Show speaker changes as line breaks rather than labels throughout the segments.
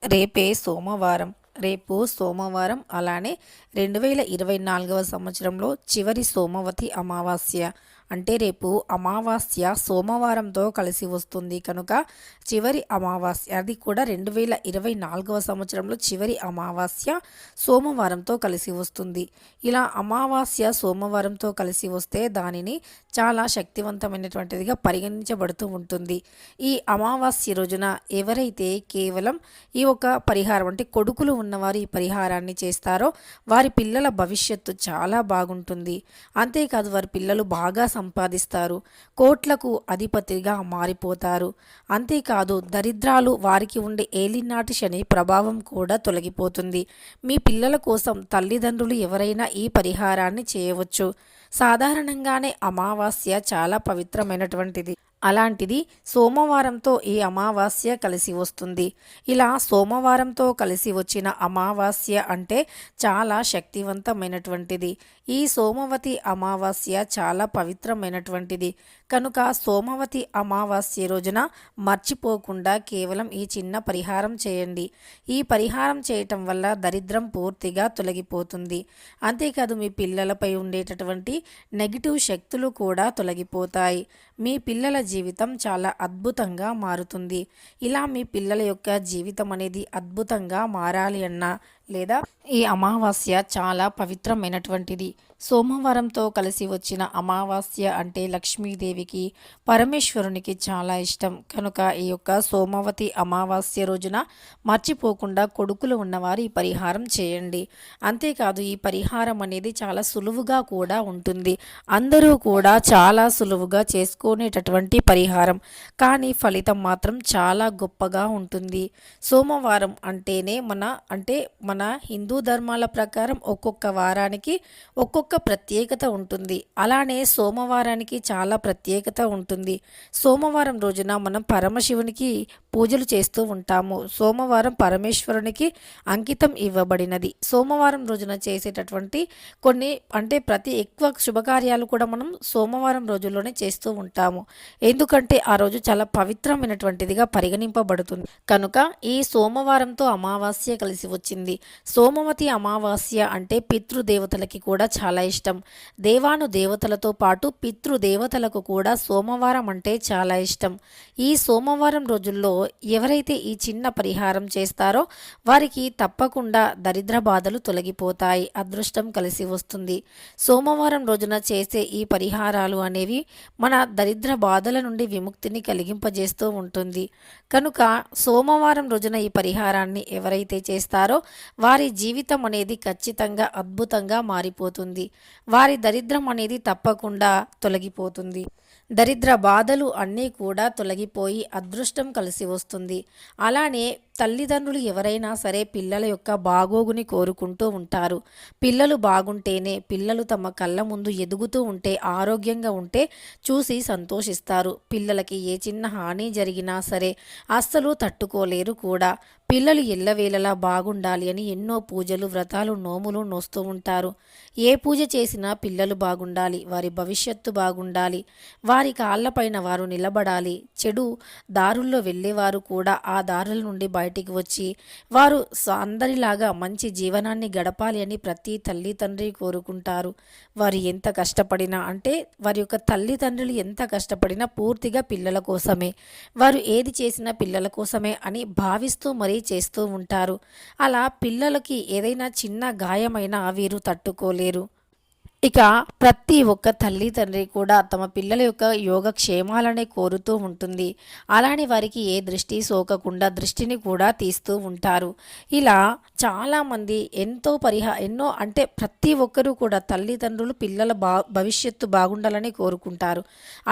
రేపే సోమవారం. రేపు సోమవారం అలానే 2024వ సంవత్సరంలో చివరి సోమవతి అమావాస్య. అంటే రేపు అమావాస్య సోమవారంతో కలిసి వస్తుంది కనుక చివరి అమావాస్య, అది కూడా 2024వ సంవత్సరంలో చివరి అమావాస్య సోమవారంతో కలిసి వస్తుంది. ఇలా అమావాస్య సోమవారంతో కలిసి వస్తే దానిని చాలా శక్తివంతమైనటువంటిదిగా పరిగణించబడుతూ ఉంటుంది. ఈ అమావాస్య రోజున ఎవరైతే కేవలం ఈ ఒక పరిహారం అంటే కొడుకులు ఉన్నవారు ఈ పరిహారాన్ని చేస్తారో వారి పిల్లల భవిష్యత్తు చాలా బాగుంటుంది. అంతేకాదు వారి పిల్లలు బాగా సంపాదిస్తారు, కోట్లకు అధిపతిగా మారిపోతారు. అంతేకాదు దరిద్రాలు, వారికి ఉండే ఏలినాటి శని ప్రభావం కూడా తొలగిపోతుంది. మీ పిల్లల కోసం తల్లిదండ్రులు ఎవరైనా ఈ పరిహారాన్ని చేయవచ్చు. సాధారణంగానే అమావాస్య చాలా పవిత్రమైనటువంటిది. అలాంటిది సోమవారంతో ఈ అమావాస్య కలిసి వస్తుంది. ఇలా సోమవారంతో కలిసి వచ్చిన అమావాస్య అంటే చాలా శక్తివంతమైనటువంటిది. ఈ సోమవతి అమావాస్య చాలా పవిత్రమైనటువంటిది కనుక సోమవతి అమావాస్య రోజున మర్చిపోకుండా కేవలం ఈ చిన్న పరిహారం చేయండి. ఈ పరిహారం చేయటం వల్ల దరిద్రం పూర్తిగా తొలగిపోతుంది. అంతేకాదు మీ పిల్లలపై ఉండేటటువంటి నెగిటివ్ శక్తులు కూడా తొలగిపోతాయి. మీ పిల్లల జీవితం చాలా అద్భుతంగా మారుతుంది. ఇలా మీ పిల్లల యొక్క జీవితం అనేది అద్భుతంగా మారాలి అన్నా లేదా ఈ అమావాస్య చాలా పవిత్రమైనటువంటిది. సోమవారంతో కలిసి వచ్చిన అమావాస్య అంటే లక్ష్మీదేవికి, పరమేశ్వరునికి చాలా ఇష్టం కనుక ఈ యొక్క సోమవతి అమావాస్య రోజున మర్చిపోకుండా కొడుకులు ఉన్నవారు ఈ పరిహారం చేయండి. అంతేకాదు ఈ పరిహారం అనేది చాలా సులువుగా కూడా ఉంటుంది. అందరూ కూడా చాలా సులువుగా చేసుకునేటటువంటి పరిహారం, కానీ ఫలితం మాత్రం చాలా గొప్పగా ఉంటుంది. సోమవారం అంటేనే మన హిందూ ధర్మాల ప్రకారం ఒక్కొక్క వారానికి ఒక్కొక్క ప్రత్యేకత ఉంటుంది. అలానే సోమవారానికి చాలా ప్రత్యేకత ఉంటుంది. సోమవారం రోజున మనం పరమశివునికి పూజలు చేస్తూ ఉంటాము. సోమవారం పరమేశ్వరునికి అంకితం ఇవ్వబడినది. సోమవారం రోజున చేసేటటువంటి కొన్ని ప్రతి ఎక్కువ శుభకార్యాలు కూడా మనం సోమవారం రోజుల్లోనే చేస్తూ ఉంటాము. ఎందుకంటే ఆ రోజు చాలా పవిత్రమైనటువంటిదిగా పరిగణింపబడుతుంది కనుక ఈ సోమవారంతో అమావాస్య కలిసి వచ్చింది. సోమవతి అమావాస్య అంటే పితృదేవతలకి కూడా చాలా ఇష్టం. దేవాను దేవతలతో పాటు పితృదేవతలకు కూడా సోమవారం అంటే చాలా ఇష్టం. ఈ సోమవారం రోజుల్లో ఎవరైతే ఈ చిన్న పరిహారం చేస్తారో వారికి తప్పకుండా దరిద్ర బాధలు తొలగిపోతాయి, అదృష్టం కలిసి వస్తుంది. సోమవారం రోజున చేసే ఈ పరిహారాలు అనేవి మన దరిద్ర బాధల నుండి విముక్తిని కలిగింపజేస్తూ ఉంటుంది. కనుక సోమవారం రోజున ఈ పరిహారాన్ని ఎవరైతే చేస్తారో వారి జీవితం అనేది ఖచ్చితంగా అద్భుతంగా మారిపోతుంది. వారి దరిద్రం అనేది తప్పకుండా తొలగిపోతుంది. దరిద్ర బాధలు అన్నీ కూడా తొలగిపోయి అదృష్టం కలిసి వస్తుంది. అలానే తల్లిదండ్రులు ఎవరైనా సరే పిల్లల యొక్క బాగోగుని కోరుకుంటూ ఉంటారు. పిల్లలు బాగుంటేనే, పిల్లలు తమ కళ్ళ ముందు ఎదుగుతూ ఉంటే, ఆరోగ్యంగా ఉంటే చూసి సంతోషిస్తారు. పిల్లలకి ఏ చిన్న హాని జరిగినా సరే అస్సలు తట్టుకోలేరు కూడా. పిల్లలు ఎల్లవేళలా బాగుండాలి అని ఎన్నో పూజలు, వ్రతాలు, నోములు నోస్తూ ఉంటారు. ఏ పూజ చేసినా పిల్లలు బాగుండాలి, వారి భవిష్యత్తు బాగుండాలి, వారి కాళ్ళపైన వారు నిలబడాలి. చెడు దారుల్లో వెళ్ళేవారు కూడా ఆ దారుల నుండి బయటికి వచ్చి వారు అందరిలాగా మంచి జీవనాన్ని గడపాలి అని ప్రతి తల్లి తండ్రి కోరుకుంటారు. వారు ఎంత కష్టపడినా వారి యొక్క తల్లిదండ్రులు ఎంత కష్టపడినా పూర్తిగా పిల్లల కోసమే, వారు ఏది చేసినా పిల్లల కోసమే అని భావిస్తూ మరీ చేస్తూ ఉంటారు. అలా పిల్లలకి ఏదైనా చిన్న గాయమైనా వీరు తట్టుకోలేరు. ఇక ప్రతి ఒక్క తల్లి తండ్రి కూడా తమ పిల్లల యొక్క యోగక్షేమాలనే కోరుతూ ఉంటుంది. అలానే వారికి ఏ దృష్టి సోకకుండా దృష్టిని కూడా తీస్తూ ఉంటారు. ఇలా చాలామంది ఎన్నో ప్రతి ఒక్కరూ కూడా తల్లిదండ్రులు పిల్లల భవిష్యత్తు బాగుండాలని కోరుకుంటారు.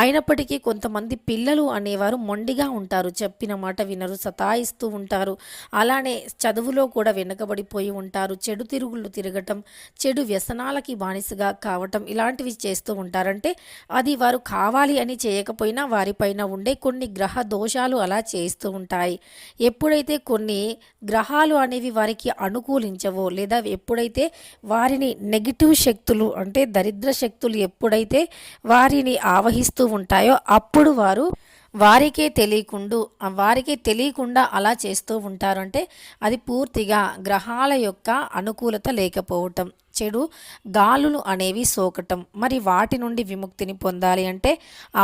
అయినప్పటికీ కొంతమంది పిల్లలు అనేవారు మొండిగా ఉంటారు, చెప్పిన మాట వినరు, సతాయిస్తూ ఉంటారు. అలానే చదువులో కూడా వెనుకబడిపోయి ఉంటారు. చెడు తిరుగుళ్ళు తిరగటం, చెడు వ్యసనాలకి బానిసగా కావటం ఇలాంటివి చేస్తూ ఉంటారంటే అది వారు కావాలి అని చేయకపోయినా వారిపైన ఉండే కొన్ని గ్రహ దోషాలు అలా చేస్తూ ఉంటాయి. ఎప్పుడైతే కొన్ని గ్రహాలు అనేవి వారికి అనుకూలించవో లేదా ఎప్పుడైతే వారిని నెగిటివ్ శక్తులు దరిద్ర శక్తులు ఎప్పుడైతే వారిని ఆవహిస్తూ ఉంటాయో అప్పుడు వారు వారికే తెలియకుండా అలా చేస్తూ ఉంటారు. అంటే అది పూర్తిగా గ్రహాల యొక్క అనుకూలత లేకపోవటం, చెడు గాలులు అనేవి సోకటం. మరి వాటి నుండి విముక్తిని పొందాలి అంటే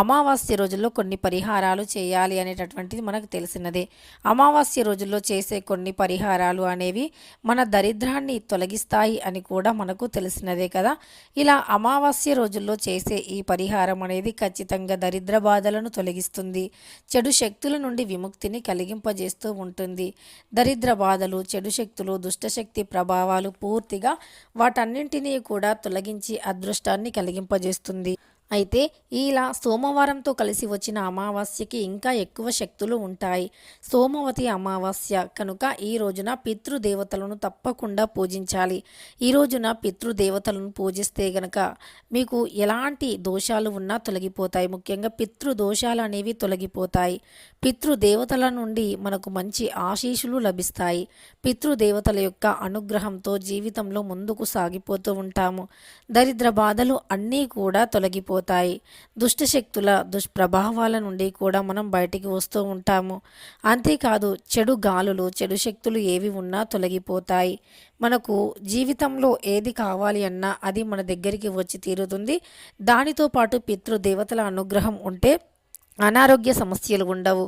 అమావాస్య రోజుల్లో కొన్ని పరిహారాలు చేయాలి అనేటటువంటిది మనకు తెలిసినదే. అమావాస్య రోజుల్లో చేసే కొన్ని పరిహారాలు అనేవి మన దరిద్రాన్ని తొలగిస్తాయి అని కూడా మనకు తెలిసినదే కదా. ఇలా అమావాస్య రోజుల్లో చేసే ఈ పరిహారం అనేది ఖచ్చితంగా దరిద్ర బాధలను తొలగిస్తుంది, చెడు శక్తుల నుండి విముక్తిని కలిగింపజేస్తూ ఉంటుంది. దరిద్ర బాధలు, చెడు శక్తులు, దుష్టశక్తి ప్రభావాలు పూర్తిగా వాటన్నింటినీ కూడా తొలగించి అదృష్టాన్ని కలిగింపజేస్తుంది. అయితే ఇలా సోమవారంతో కలిసి వచ్చిన అమావాస్యకి ఇంకా ఎక్కువ శక్తులు ఉంటాయి. సోమవతి అమావాస్య కనుక ఈ రోజున పితృదేవతలను తప్పకుండా పూజించాలి. ఈ రోజున పితృదేవతలను పూజిస్తే గనక మీకు ఎలాంటి దోషాలు ఉన్నా తొలగిపోతాయి. ముఖ్యంగా పితృదోషాలు అనేవి తొలగిపోతాయి. పితృదేవతల నుండి మనకు మంచి ఆశీస్సులు లభిస్తాయి. పితృదేవతల యొక్క అనుగ్రహంతో జీవితంలో ముందుకు సాగిపోతూ ఉంటాము. దరిద్ర బాధలు అన్నీ కూడా తొలగిపోతాయి. దుష్టశక్తుల దుష్ప్రభావాల నుండి కూడా మనం బయటికి వస్తూ ఉంటాము. అంతేకాదు చెడు గాలులు, చెడు శక్తులు ఏవి ఉన్నా తొలగిపోతాయి. మనకు జీవితంలో ఏది కావాలి అన్నా అది మన దగ్గరికి వచ్చి తీరుతుంది. దానితో పాటు పితృదేవతల అనుగ్రహం ఉంటే అనారోగ్య సమస్యలు ఉండవు.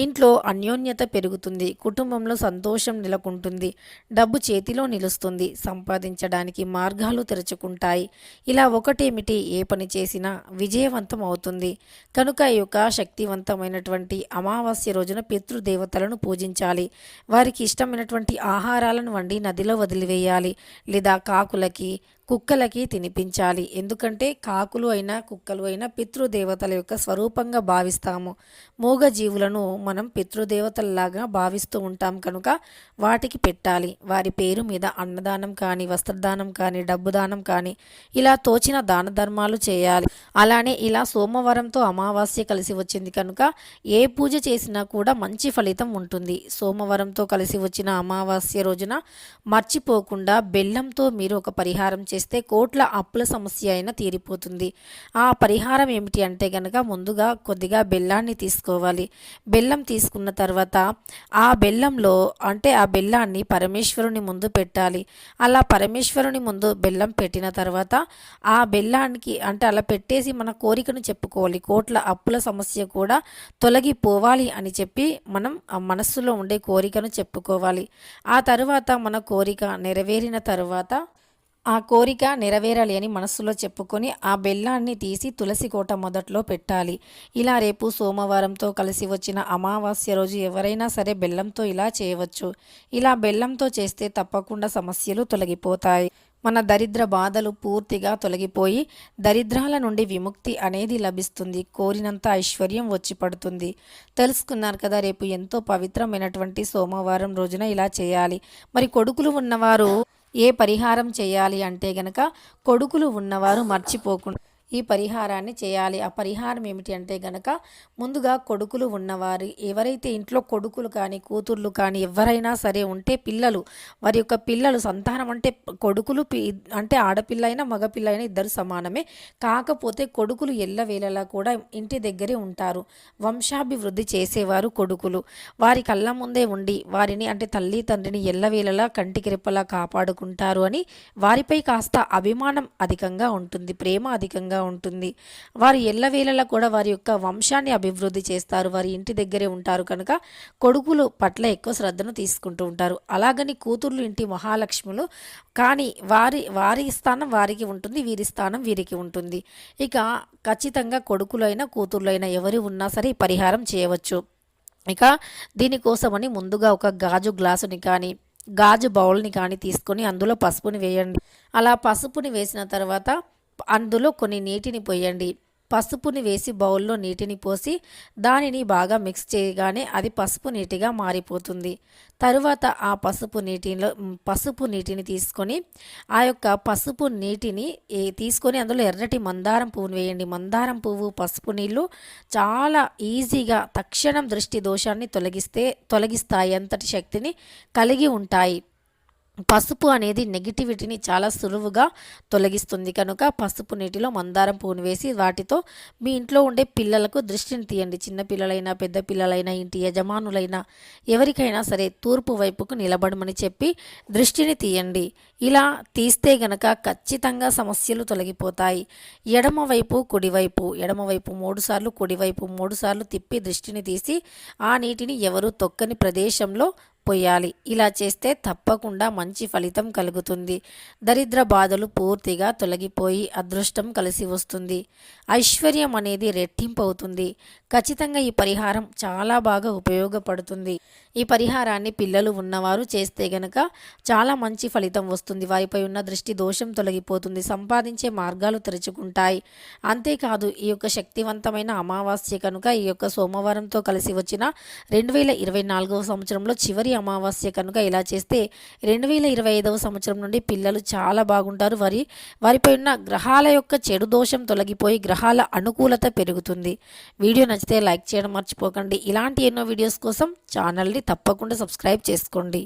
ఇంట్లో అన్యోన్యత పెరుగుతుంది. కుటుంబంలో సంతోషం నెలకొంటుంది. డబ్బు చేతిలో నిలుస్తుంది. సంపాదించడానికి మార్గాలు తెరుచుకుంటాయి. ఇలా ఒకటేమిటి, ఏ పని చేసినా విజయవంతం అవుతుంది. కనుక ఈ యొక్క శక్తివంతమైనటువంటి అమావాస్య రోజున పితృదేవతలను పూజించాలి. వారికి ఇష్టమైనటువంటి ఆహారాలను వండి నదిలో వదిలివేయాలి, లేదా కాకులకి, కుక్కలకి తినిపించాలి. ఎందుకంటే కాకులు అయినా కుక్కలు అయినా పితృదేవతల యొక్క స్వరూపంగా భావిస్తాము. మూగ జీవులను మనం పితృదేవతల్లాగా భావిస్తూ ఉంటాం కనుక వాటికి పెట్టాలి. వారి పేరు మీద అన్నదానం కానీ, వస్త్రదానం కానీ, డబ్బు దానం కానీ ఇలా తోచిన దాన ధర్మాలు చేయాలి. అలానే ఇలా సోమవారంతో అమావాస్య కలిసి వచ్చింది కనుక ఏ పూజ చేసినా కూడా మంచి ఫలితం ఉంటుంది. సోమవారంతో కలిసి వచ్చిన అమావాస్య రోజున మర్చిపోకుండా బెల్లంతో మీరు ఒక పరిహారం చేస్తే కోట్ల అప్పుల సమస్య అయినా తీరిపోతుంది. ఆ పరిహారం ఏమిటి అంటే గనక ముందుగా కొద్దిగా బెల్లాన్ని తీసుకోవాలి. బెల్లం తీసుకున్న తర్వాత ఆ బెల్లంలో ఆ బెల్లాన్ని పరమేశ్వరుని ముందు పెట్టాలి. అలా పరమేశ్వరుని ముందు బెల్లం పెట్టిన తర్వాత ఆ బెల్లానికి అలా పెట్టేసి మన కోరికను చెప్పుకోవాలి. కోట్ల అప్పుల సమస్య కూడా తొలగిపోవాలి అని చెప్పి మనం ఆ మనస్సులో ఉండే కోరికను చెప్పుకోవాలి. ఆ తర్వాత మన కోరిక నెరవేరిన తర్వాత ఆ కోరిక నెరవేరాలి అని మనస్సులో చెప్పుకొని ఆ బెల్లాన్ని తీసి తులసి కోట మొదట్లో పెట్టాలి. ఇలా రేపు సోమవారంతో కలిసి వచ్చిన అమావాస్య రోజు ఎవరైనా సరే బెల్లంతో ఇలా చేయవచ్చు. ఇలా బెల్లంతో చేస్తే తప్పకుండా సమస్యలు తొలగిపోతాయి. మన దరిద్ర బాధలు పూర్తిగా తొలగిపోయి దరిద్రాల నుండి విముక్తి అనేది లభిస్తుంది. కోరినంత ఐశ్వర్యం వచ్చి పడుతుంది. తెలుసుకున్నారు కదా, రేపు ఎంతో పవిత్రమైనటువంటి సోమవారం రోజున ఇలా చేయాలి. మరి కొడుకులు ఉన్నవారు ఏ పరిహారం చేయాలి అంటే గనక కొడుకులు ఉన్నవారు మర్చిపోకుండా ఈ పరిహారాన్ని చేయాలి. ఆ పరిహారం ఏమిటి అంటే గనక ముందుగా కొడుకులు ఉన్నవారు ఎవరైతే ఇంట్లో కొడుకులు కానీ కూతుర్లు కానీ ఎవరైనా సరే ఉంటే వారి యొక్క పిల్లలు సంతానం అంటే కొడుకులు ఆడపిల్ల అయినా మగపిల్ల అయినా ఇద్దరు సమానమే. కాకపోతే కొడుకులు ఎల్లవేళలా కూడా ఇంటి దగ్గరే ఉంటారు. వంశాభివృద్ధి చేసేవారు కొడుకులు. వారి కళ్ళ ముందే ఉండి వారిని తల్లి తండ్రిని ఎల్లవేళలా కంటికి రెప్పలా కాపాడుకుంటారు అని వారిపై కాస్త అభిమానం అధికంగా ఉంటుంది, ప్రేమ అధికంగా ఉంటుంది. వారు ఎల్లవేళలా కూడా వారి యొక్క వంశాన్ని అభివృద్ధి చేస్తారు. వారి ఇంటి దగ్గరే ఉంటారు కనుక కొడుకులు పట్ల ఎక్కువ శ్రద్ధను తీసుకుంటూ ఉంటారు. అలాగని కూతుర్లు ఇంటి మహాలక్ష్ములు కానీ వారి స్థానం వారికి ఉంటుంది, వీరి స్థానం వీరికి ఉంటుంది. ఇక ఖచ్చితంగా కొడుకులైనా కూతుర్లైనా ఎవరు ఉన్నా సరే ఈ పరిహారం చేయవచ్చు. ఇక దీనికోసమని ముందుగా ఒక గాజు గ్లాసుని కానీ గాజు బౌల్ని కానీ తీసుకొని అందులో పసుపుని వేయండి. అలా పసుపుని వేసిన తర్వాత అందులో కొన్ని నీటిని పోయండి. పసుపుని వేసి బౌల్లో నీటిని పోసి దానిని బాగా మిక్స్ చేయగానే అది పసుపు నీటిగా మారిపోతుంది. తరువాత ఆ పసుపు నీటిని తీసుకొని ఆ యొక్క పసుపు నీటిని తీసుకొని అందులో ఎర్రటి మందారం పువ్వును వేయండి. మందారం పువ్వు, పసుపు నీళ్ళు చాలా ఈజీగా తక్షణం దృష్టి దోషాన్ని తొలగిస్తాయి. అంతటి శక్తిని కలిగి ఉంటాయి. పసుపు అనేది నెగిటివిటీని చాలా సులువుగా తొలగిస్తుంది కనుక పసుపు నీటిలో మందారం పువ్వును వేసి వాటితో మీ ఇంట్లో ఉండే పిల్లలకు దృష్టిని తీయండి. చిన్న పిల్లలైనా పెద్ద పిల్లలైనా ఇంటి యజమానులైనా ఎవరికైనా సరే తూర్పు వైపుకు నిలబడమని చెప్పి దృష్టిని తీయండి. ఇలా తీస్తే గనక ఖచ్చితంగా సమస్యలు తొలగిపోతాయి. ఎడమవైపు కుడివైపు, ఎడమవైపు 3 సార్లు, కుడివైపు 3 సార్లు తిప్పి దృష్టిని తీసి ఆ నీటిని ఎవరు తొక్కని ప్రదేశంలో పొయ్యాలి. ఇలా చేస్తే తప్పకుండా మంచి ఫలితం కలుగుతుంది. దరిద్ర బాధలు పూర్తిగా తొలగిపోయి అదృష్టం కలిసి వస్తుంది. ఐశ్వర్యం అనేది రెట్టింపు అవుతుంది. ఖచ్చితంగా ఈ పరిహారం చాలా బాగా ఉపయోగపడుతుంది. ఈ పరిహారాన్ని పిల్లలు ఉన్నవారు చేస్తే గనక చాలా మంచి ఫలితం వస్తుంది. వారిపై ఉన్న దృష్టి దోషం తొలగిపోతుంది. సంపాదించే మార్గాలు తెరుచుకుంటాయి. అంతేకాదు ఈ యొక్క శక్తివంతమైన అమావాస్య కనుక ఈ యొక్క సోమవారంతో కలిసి వచ్చిన 2024వ సంవత్సరంలో చివరి అమావాస్య కనుక ఇలా చేస్తే 2025వ సంవత్సరం నుండి పిల్లలు చాలా బాగుంటారు. వారిపై ఉన్న గ్రహాల యొక్క చెడు దోషం తొలగిపోయి గ్రహాల అనుకూలత పెరుగుతుంది. వీడియో నచ్చితే లైక్ చేయడం మర్చిపోకండి. ఇలాంటి ఎన్నో వీడియోస్ కోసం ఛానల్ని తప్పకుండా సబ్స్క్రైబ్ చేసుకోండి.